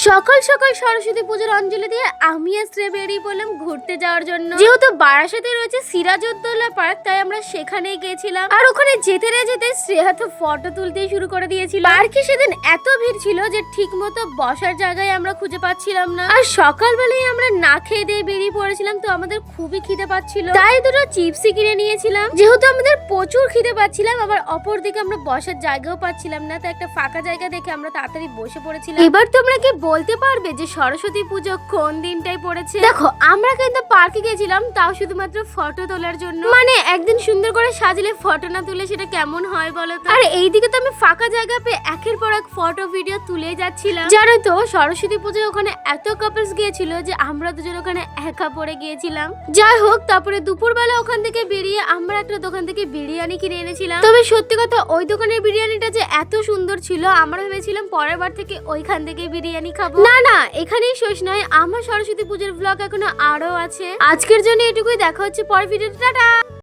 সকাল সকাল সরস্বতী পুজোর অঞ্জলি দিয়ে আমি আর শ্রেয়া বেরিয়ে পড়লাম ঘুরতে যাওয়ার জন্য। যেহেতু বারাসাতে রয়েছে সিরাজউদ্দৌলা পার্ক, তাই আমরা সেখানেই গেছিলাম। আর ওখানে যেতে না যেতে শ্রেয়া তো ফটো তুলতেই শুরু করে দিয়েছিল। পার্কে সেদিন এত ভিড় ছিল যে ঠিক মতো বসার জায়গায় আমরা খুঁজে পাচ্ছিলাম না। আর সকালবেলায় আমরা না খেয়ে দিয়ে বেরিয়ে পড়েছিলাম, তো আমাদের খুবই খিদে পাচ্ছিল, তাই দুটো চিপসি কিনে নিয়েছিলাম। যেহেতু আমাদের প্রচুর খিদে পাচ্ছিলাম, আবার অপর দিকে আমরা বসার জায়গাও পাচ্ছিলাম না, তাই একটা ফাঁকা জায়গা দেখে আমরা তাড়াতাড়ি বসে পড়েছিলাম। এবার তোমরা কি বলতে পারবে যে সরস্বতী পুজো কোন দিনটাই পড়েছে? দেখো, আমরা কিন্তু পার্কে গেছিলাম, তাও শুধুমাত্র ফটো তোলার জন্য। মানে একদিন সুন্দর করে সাজলে ফটো না তুলে সেটা কেমন হয় বলো তো? আর এইদিকে তো আমি ফাঁকা জায়গা পেয়ে একের পর এক ফটো ভিডিও তুলে যাচ্ছিলাম। জানো তো, সরস্বতী পুজো ওখানে এত কাপলস গিয়েছিল যে আমরা দুজন ওখানে একা পড়ে গিয়েছিলাম। যাই হোক, তারপরে দুপুরবেলা ওখান থেকে বেরিয়ে আমরা একটা দোকান থেকে বিরিয়ানি কিনে এনেছিলাম। তবে সত্যি কথা, ওই দোকানের বিরিয়ানিটা যে এত সুন্দর ছিল, আমরা ভেবেছিলাম পরের বার থেকে ওইখান থেকে বিরিয়ানি খাবো। না না, এখানেই শেষ নয়, আমার সরস্বতী পুজোর ব্লগ এখনো আরো আছে। আজকের জন্য এটুকুই, দেখা হচ্ছে পরের ভিডিওতে। টাটা।